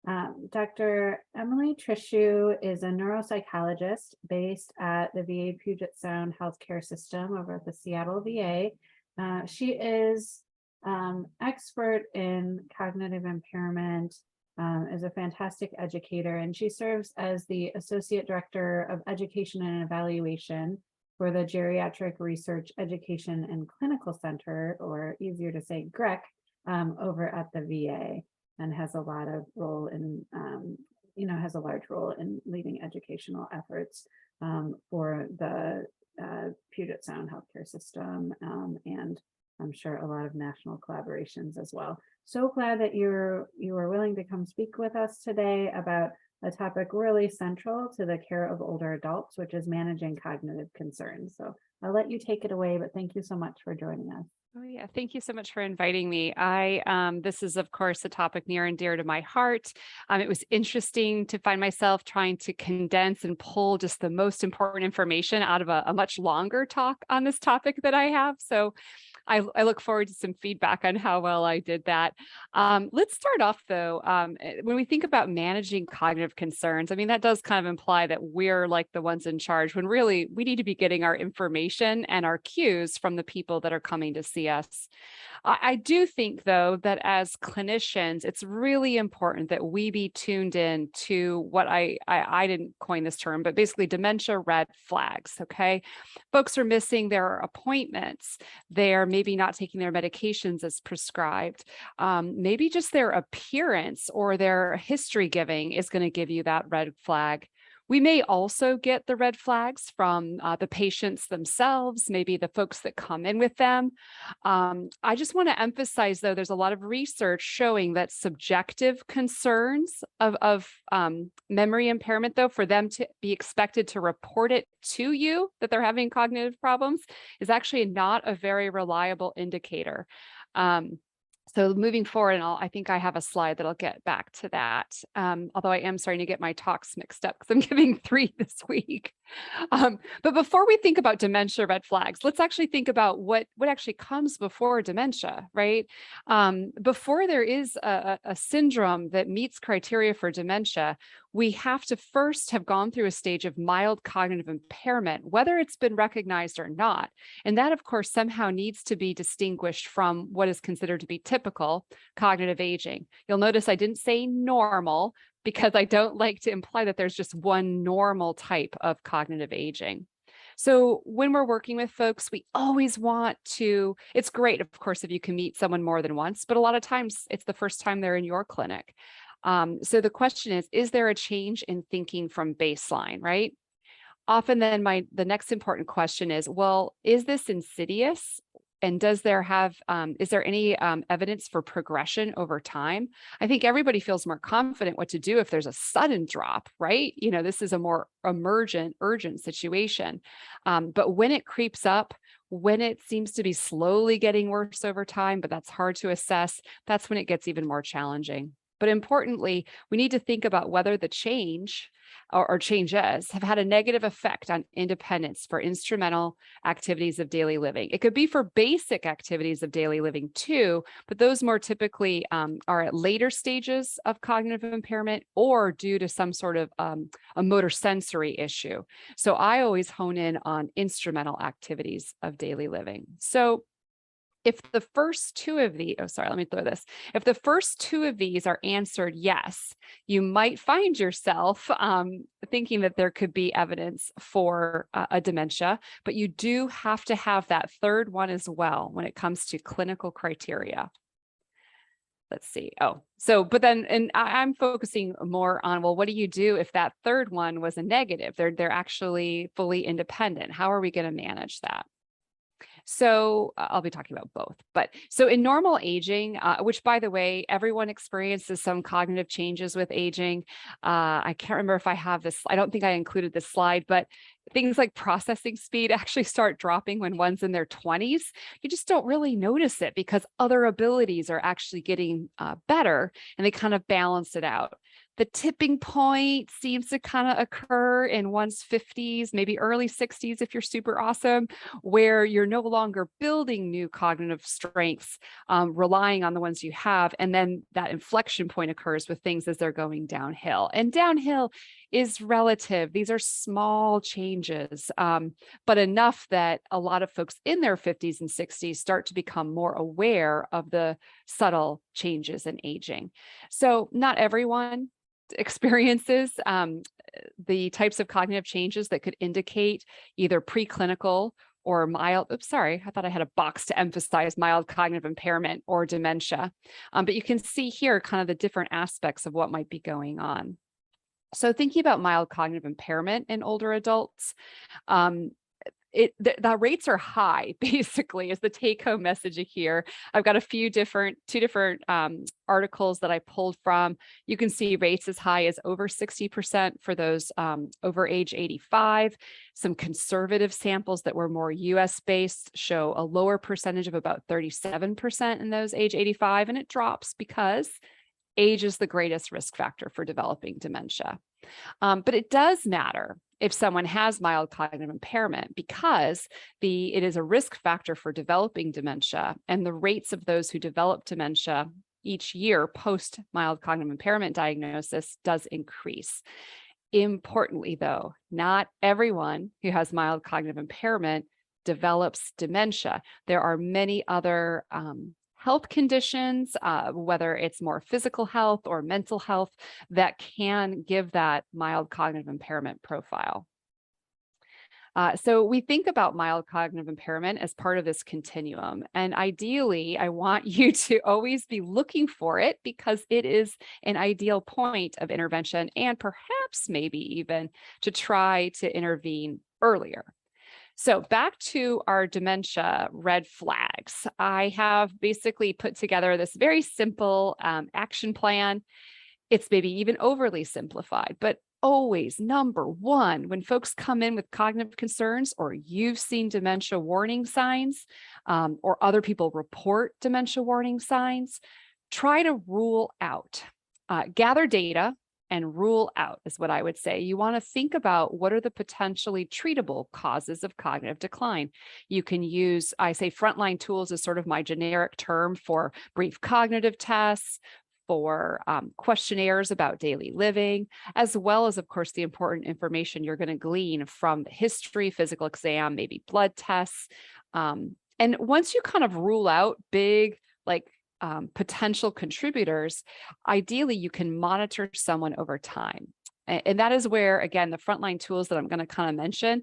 Dr. Emily Trittschuh is a neuropsychologist based at the VA Puget Sound Healthcare System over at the Seattle VA. She is expert in cognitive impairment, is a fantastic educator, and she serves as the Associate Director of Education and Evaluation for the Geriatric Research Education and Clinical Center, or easier to say, GREC, over at the VA. And has a lot of role in, has a large role in leading educational efforts for the Puget Sound healthcare system, and I'm sure a lot of national collaborations as well. So glad that you were willing to come speak with us today about a topic really central to the care of older adults, which is managing cognitive concerns. So I'll let you take it away, but thank you so much for joining us. Oh yeah, thank you so much for inviting me. This is of course a topic near and dear to my heart. It was interesting to find myself trying to condense and pull just the most important information out of a much longer talk on this topic that I have. So I look forward to some feedback on how well I did that. Let's start off though. When we think about managing cognitive concerns, I mean, that does kind of imply that we're like the ones in charge when really we need to be getting our information and our cues from the people that are coming to see us. I do think though that as clinicians, it's really important that we be tuned in to what I didn't coin this term, but basically dementia red flags. Okay. Folks are missing their appointments. They're maybe not taking their medications as prescribed. Maybe just their appearance or their history giving is going to give you that red flag. We may also get the red flags from the patients themselves, maybe the folks that come in with them. I just want to emphasize, though, there's a lot of research showing that subjective concerns of memory impairment, though, for them to be expected to report it to you that they're having cognitive problems is actually not a very reliable indicator. So moving forward, and I think I have a slide that I'll get back to that. Although I am starting to get my talks mixed up because I'm giving 3 this week. But before we think about dementia red flags, let's actually think about what actually comes before dementia, right? Before there is a syndrome that meets criteria for dementia, we have to first have gone through a stage of mild cognitive impairment, whether it's been recognized or not. And that, of course, somehow needs to be distinguished from what is considered to be typical cognitive aging. You'll notice I didn't say normal because I don't like to imply that there's just one normal type of cognitive aging. So when we're working with folks, we always want to, it's great, of course, if you can meet someone more than once, but a lot of times it's the first time they're in your clinic. So the question is there a change in thinking from baseline, right? Often then the next important question is, well, is this insidious? And is there any evidence for progression over time? I think everybody feels more confident what to do if there's a sudden drop, right? This is a more emergent, urgent situation. But when it creeps up, when it seems to be slowly getting worse over time, but that's hard to assess, that's when it gets even more challenging. But importantly, we need to think about whether the change or changes have had a negative effect on independence for instrumental activities of daily living. It could be for basic activities of daily living too, but those more typically are at later stages of cognitive impairment or due to some sort of a motor sensory issue. So I always hone in on instrumental activities of daily living. So if the first 2 of these, If the first 2 of these are answered yes, you might find yourself thinking that there could be evidence for a dementia, but you do have to have that third one as well when it comes to clinical criteria. Let's see. But then, and I'm focusing more on, well, what do you do if that third one was a negative? They're actually fully independent. How are we going to manage that? So I'll be talking about both, but so in normal aging, which by the way, everyone experiences some cognitive changes with aging. I can't remember if I have this, I don't think I included this slide, but things like processing speed actually start dropping when one's in their 20s. You just don't really notice it because other abilities are actually getting better and they kind of balance it out. The tipping point seems to kind of occur in one's 50s, maybe early 60s if you're super awesome, where you're no longer building new cognitive strengths, relying on the ones you have. And then that inflection point occurs with things as they're going downhill. And downhill is relative. These are small changes, but enough that a lot of folks in their 50s and 60s start to become more aware of the subtle changes in aging. So not everyone experiences the types of cognitive changes that could indicate either preclinical or mild, oops, sorry, I thought I had a box to emphasize mild cognitive impairment or dementia. But you can see here kind of the different aspects of what might be going on. So thinking about mild cognitive impairment in older adults, the rates are high, basically, is the take-home message here. I've got two different articles that I pulled from. You can see rates as high as over 60% for those over age 85. Some conservative samples that were more US-based show a lower percentage of about 37% in those age 85, and it drops because age is the greatest risk factor for developing dementia. But it does matter if someone has mild cognitive impairment because it is a risk factor for developing dementia, and the rates of those who develop dementia each year post mild cognitive impairment diagnosis does increase. Importantly, though, not everyone who has mild cognitive impairment develops dementia. There are many other health conditions, whether it's more physical health or mental health, that can give that mild cognitive impairment profile. So we think about mild cognitive impairment as part of this continuum. And ideally, I want you to always be looking for it because it is an ideal point of intervention and perhaps maybe even to try to intervene earlier. So back to our dementia red flags. I have basically put together this very simple action plan. It's maybe even overly simplified, but always number one, when folks come in with cognitive concerns or you've seen dementia warning signs or other people report dementia warning signs, try to rule out, gather data, and rule out is what I would say. You want to think about what are the potentially treatable causes of cognitive decline. You can use, I say frontline tools is sort of my generic term for brief cognitive tests, for questionnaires about daily living, as well as, of course, the important information you're going to glean from history, physical exam, maybe blood tests. And once you kind of rule out big, potential contributors, ideally you can monitor someone over time. And that is where, again, the frontline tools that I'm going to kind of mention,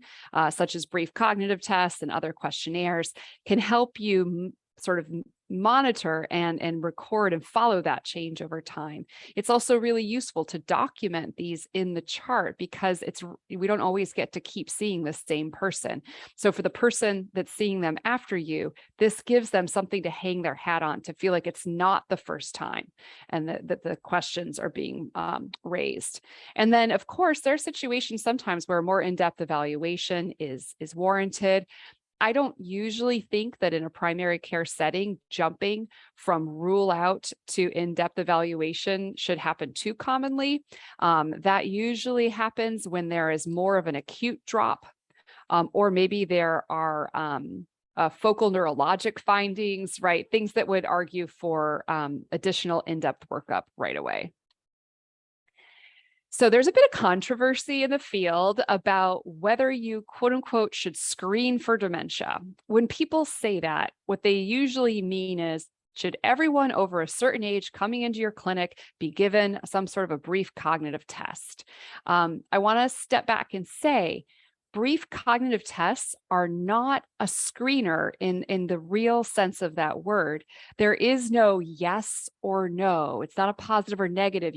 such as brief cognitive tests and other questionnaires, can help you sort of monitor and record and follow that change over time. It's also really useful to document these in the chart because we don't always get to keep seeing the same person. So for the person that's seeing them after you, this gives them something to hang their hat on, to feel like it's not the first time and that the questions are being raised. And then, of course, there are situations sometimes where more in-depth evaluation is warranted. I don't usually think that in a primary care setting, jumping from rule out to in-depth evaluation should happen too commonly. That usually happens when there is more of an acute drop, or maybe there are focal neurologic findings, right? Things that would argue for additional in-depth workup right away. So there's a bit of controversy in the field about whether you, quote unquote, should screen for dementia. When people say that, what they usually mean is, should everyone over a certain age coming into your clinic be given some sort of a brief cognitive test? I want to step back and say, brief cognitive tests are not a screener in the real sense of that word. There is no yes or no. It's not a positive or negative.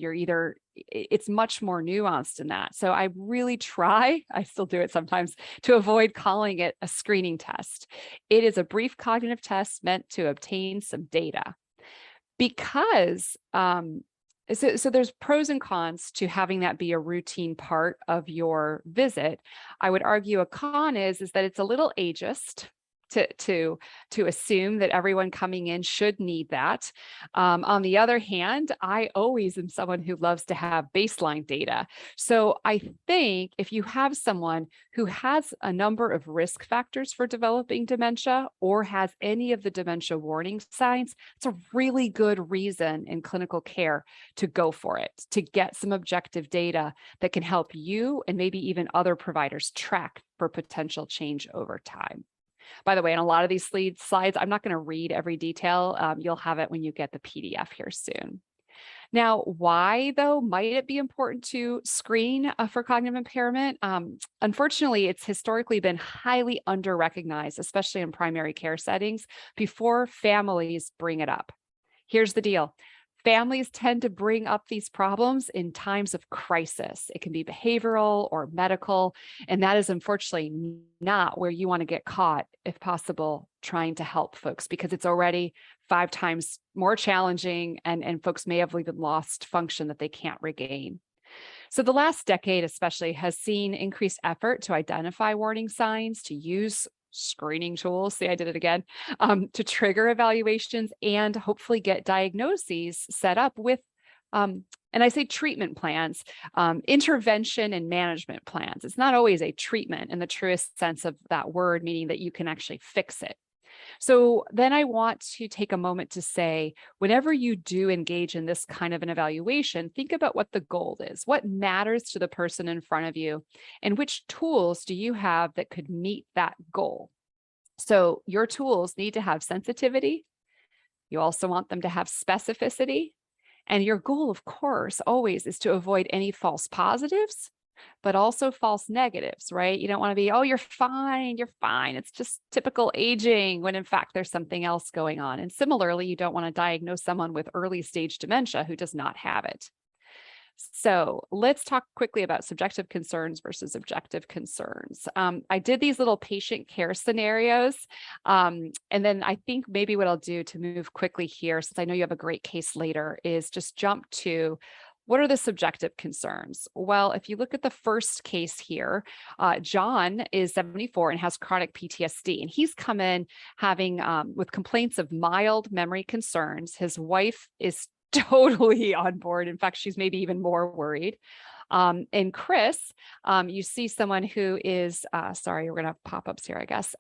It's much more nuanced than that. So I really try, I still do it sometimes, to avoid calling it a screening test. It is a brief cognitive test meant to obtain some data. Because So there's pros and cons to having that be a routine part of your visit. I would argue a con is that it's a little ageist. to assume that everyone coming in should need that. On the other hand, I always am someone who loves to have baseline data. So I think if you have someone who has a number of risk factors for developing dementia or has any of the dementia warning signs, it's a really good reason in clinical care to go for it, to get some objective data that can help you and maybe even other providers track for potential change over time. By the way, in a lot of these slides, I'm not going to read every detail. You'll have it when you get the PDF here soon. Now, why, though, might it be important to screen for cognitive impairment? Unfortunately, it's historically been highly under-recognized, especially in primary care settings, before families bring it up. Here's the deal. Families tend to bring up these problems in times of crisis. It can be behavioral or medical, and that is unfortunately not where you want to get caught, if possible, trying to help folks, because it's already 5 times more challenging and folks may have even lost function that they can't regain. So the last decade especially has seen increased effort to identify warning signs, to use screening tools, see, I did it again, to trigger evaluations and hopefully get diagnoses set up with, and I say treatment plans, intervention and management plans. It's not always a treatment in the truest sense of that word, meaning that you can actually fix it. So then I want to take a moment to say, whenever you do engage in this kind of an evaluation, think about what the goal is, what matters to the person in front of you, and which tools do you have that could meet that goal. So your tools need to have sensitivity. You also want them to have specificity. And your goal, of course, always is to avoid any false positives, but also false negatives, right? You don't want to be, oh, you're fine. It's just typical aging, when in fact there's something else going on. And similarly, you don't want to diagnose someone with early stage dementia who does not have it. So let's talk quickly about subjective concerns versus objective concerns. I did these little patient care scenarios. And then I think maybe what I'll do to move quickly here, since I know you have a great case later, is just jump to what are the subjective concerns? Well, if you look at the first case here, John is 74 and has chronic PTSD, and he's come in having with complaints of mild memory concerns. His wife is totally on board. In fact, she's maybe even more worried. And Chris, you see someone who is, sorry, we're going to have pop-ups here, I guess.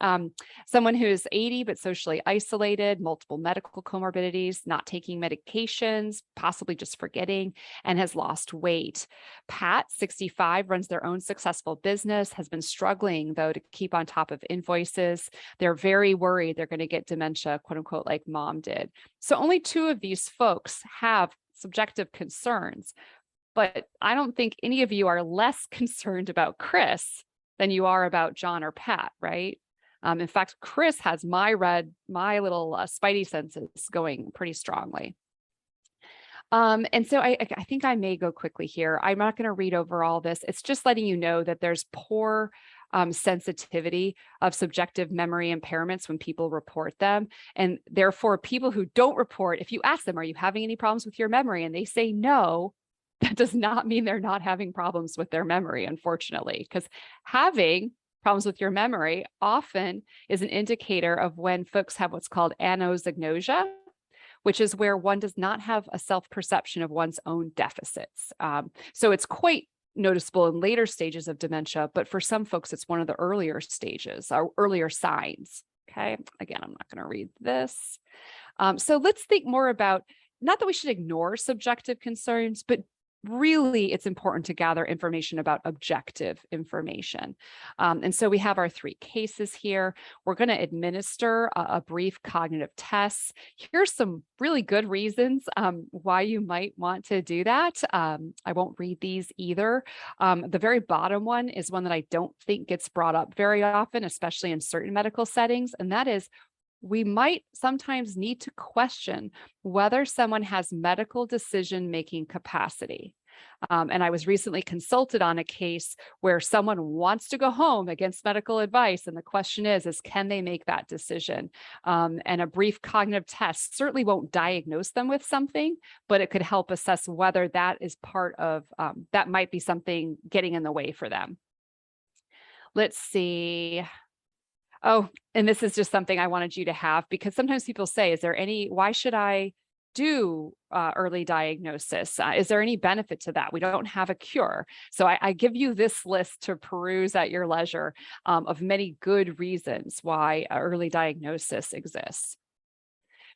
Someone who's 80, but socially isolated, multiple medical comorbidities, not taking medications, possibly just forgetting, and has lost weight. Pat, 65, runs their own successful business, has been struggling, though, to keep on top of invoices. They're very worried they're going to get dementia, quote unquote, like mom did. So only 2 of these folks have subjective concerns. But I don't think any of you are less concerned about Chris than you are about John or Pat, right? In fact, Chris has my little spidey senses going pretty strongly. And so I think I may go quickly here. I'm not going to read over all this. It's just letting you know that there's poor sensitivity of subjective memory impairments when people report them. And therefore, people who don't report, if you ask them, are you having any problems with your memory? And they say no, that does not mean they're not having problems with their memory, unfortunately, because having problems with your memory often is an indicator of when folks have what's called anosognosia, which is where one does not have a self-perception of one's own deficits. So it's quite noticeable in later stages of dementia, but for some folks, it's one of the earlier stages or earlier signs. Okay, again, I'm not going to read this. So let's think more about, not that we should ignore subjective concerns, but really it's important to gather information about objective information. And so we have our 3 cases here. We're going to administer a brief cognitive test. Here's some really good reasons why you might want to do that. I won't read these either. The very bottom one is one that I don't think gets brought up very often, especially in certain medical settings, and that is, we might sometimes need to question whether someone has medical decision-making capacity. And I was recently consulted on a case where someone wants to go home against medical advice. And the question is can they make that decision? And a brief cognitive test certainly won't diagnose them with something, but it could help assess whether that is part of, that might be something getting in the way for them. Let's see. Oh, and this is just something I wanted you to have, because sometimes people say, why should I do early diagnosis? Is there any benefit to that? We don't have a cure. So I give you this list to peruse at your leisure of many good reasons why early diagnosis exists.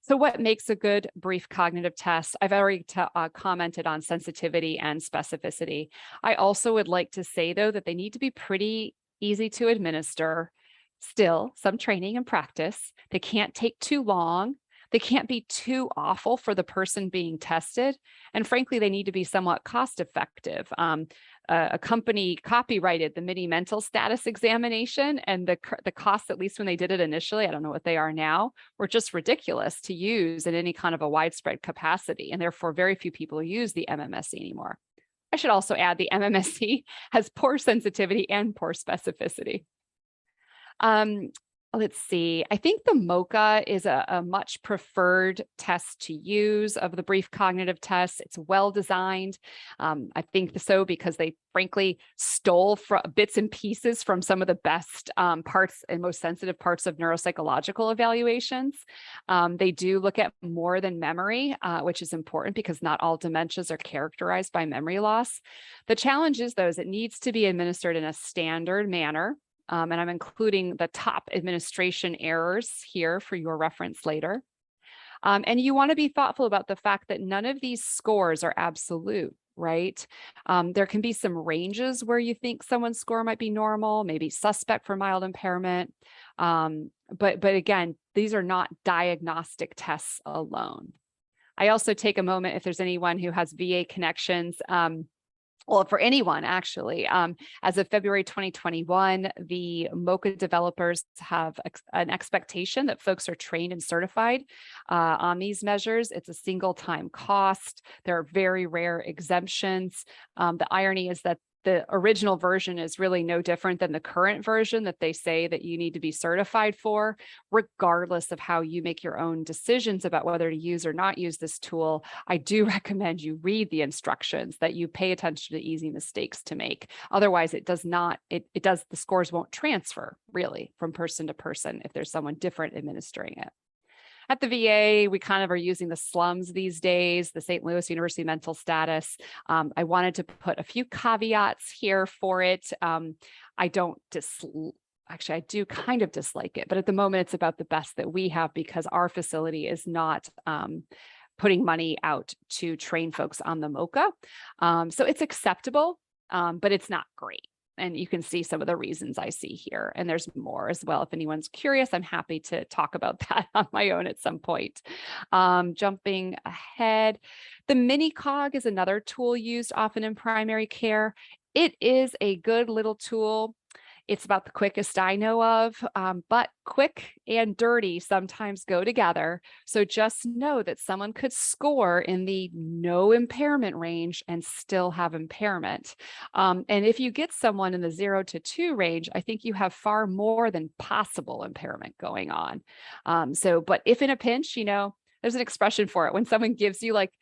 So what makes a good brief cognitive test? I've already commented on sensitivity and specificity. I also would like to say, though, that they need to be pretty easy to administer. Still, some training and practice. They can't take too long. They can't be too awful for the person being tested. And frankly, they need to be somewhat cost effective. A company copyrighted the mini mental status examination, and the costs, at least when they did it initially, I don't know what they are now, were just ridiculous to use in any kind of a widespread capacity. And therefore, very few people use the MMSE anymore. I should also add the MMSE has poor sensitivity and poor specificity. Let's see. I think the MoCA is a much preferred test to use of the brief cognitive tests. It's well designed. I think so because they frankly stole bits and pieces from some of the best parts and most sensitive parts of neuropsychological evaluations. They do look at more than memory, which is important because not all dementias are characterized by memory loss. The challenge is, though, is it needs to be administered in a standard manner. And I'm including the top administration errors here for your reference later. And you want to be thoughtful about the fact that none of these scores are absolute, right? There can be some ranges where you think someone's score might be normal, maybe suspect for mild impairment. But again, these are not diagnostic tests alone. I also take a moment, if there's anyone who has VA connections, well, for anyone, actually, as of February 2021, the MoCA developers have an expectation that folks are trained and certified on these measures. It's a single time cost. There are very rare exemptions. The irony is that the original version is really no different than the current version that they say that you need to be certified for. Regardless of how you make your own decisions about whether to use or not use this tool, I do recommend you read the instructions, that you pay attention to easy mistakes to make. Otherwise, the scores won't transfer really from person to person if there's someone different administering it. At the VA, we kind of are using the slums these days, the St. Louis University mental status. I wanted to put a few caveats here for it. I do kind of dislike it, but at the moment it's about the best that we have because our facility is not putting money out to train folks on the MoCA. So it's acceptable, but it's not great. And you can see some of the reasons I see here. And there's more as well. If anyone's curious, I'm happy to talk about that on my own at some point. Jumping ahead, the mini cog is another tool used often in primary care. It is a good little tool. It's about the quickest I know of, but quick and dirty sometimes go together. So just know that someone could score in the no impairment range and still have impairment. And if you get someone in the 0 to 2 range, I think you have far more than possible impairment going on. But if in a pinch, there's an expression for it. When someone gives you like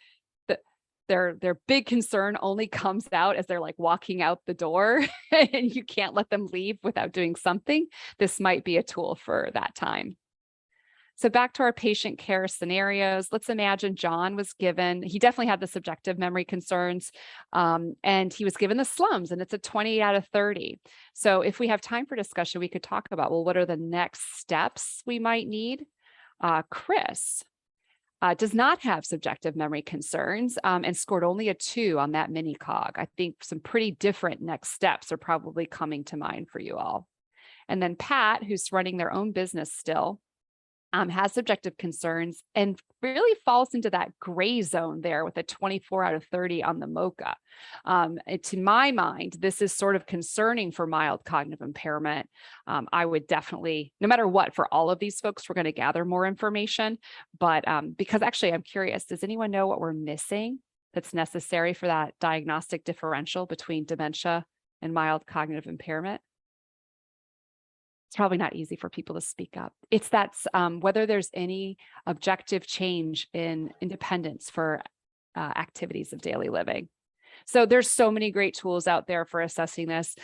their big concern only comes out as they're like walking out the door and you can't let them leave without doing something, this might be a tool for that time. So back to our patient care scenarios. Let's imagine John was given, he definitely had the subjective memory concerns, and he was given the slums, and it's a 20 out of 30. So if we have time for discussion, we could talk about, well, what are the next steps we might need? Chris does not have subjective memory concerns and scored only a 2 on that mini cog. I think some pretty different next steps are probably coming to mind for you all. And then Pat, who's running their own business still, has subjective concerns and really falls into that gray zone there with a 24 out of 30 on the MoCA. To my mind, this is sort of concerning for mild cognitive impairment. I would definitely, no matter what, for all of these folks, we're going to gather more information. But because actually, I'm curious, does anyone know what we're missing that's necessary for that diagnostic differential between dementia and mild cognitive impairment? It's probably not easy for people to speak up. It's that whether there's any objective change in independence for activities of daily living. So there's so many great tools out there for assessing this.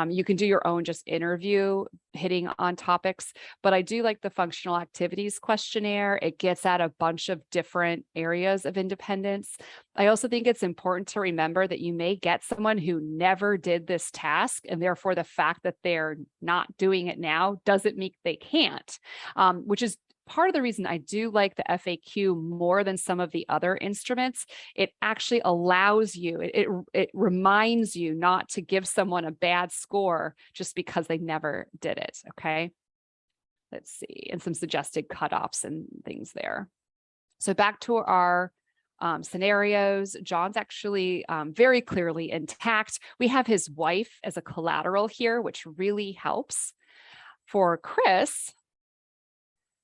You can do your own just interview hitting on topics, but I do like the functional activities questionnaire. It gets at a bunch of different areas of independence. I also think it's important to remember that you may get someone who never did this task, and therefore the fact that they're not doing it now doesn't mean they can't, which is part of the reason I do like the FAQ more than some of the other instruments. It actually allows you, it reminds you not to give someone a bad score just because they never did it, okay? Let's see, and some suggested cutoffs and things there. So back to our scenarios, John's actually very clearly intact. We have his wife as a collateral here, which really helps. For Chris,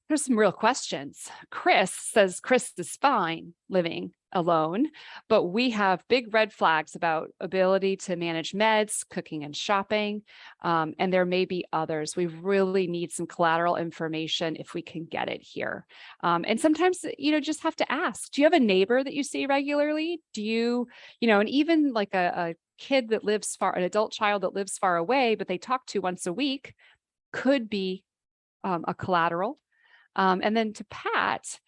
there's some real questions. Chris says Chris is fine living alone, but we have big red flags about ability to manage meds, cooking and shopping, and there may be others. We really need some collateral information if we can get it here. And sometimes, just have to ask, do you have a neighbor that you see regularly? Do you, and even like a kid that lives far, an adult child that lives far away, but they talk to once a week could be a collateral. And then to Pat,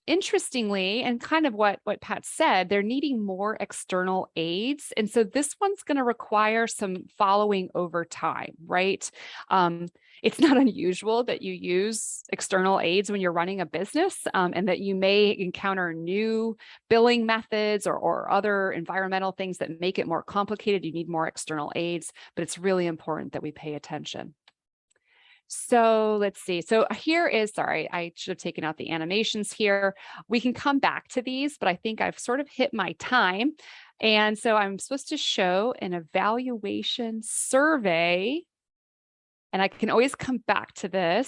interestingly, and kind of what Pat said, they're needing more external aids. And so this one's going to require some following over time, right? It's not unusual that you use external aids when you're running a business, and that you may encounter new billing methods or other environmental things that make it more complicated. You need more external aids, but it's really important that we pay attention. So let's see. So here is, sorry, I should have taken out the animations here. We can come back to these, but I think I've sort of hit my time. And so I'm supposed to show an evaluation survey, and I can always come back to this.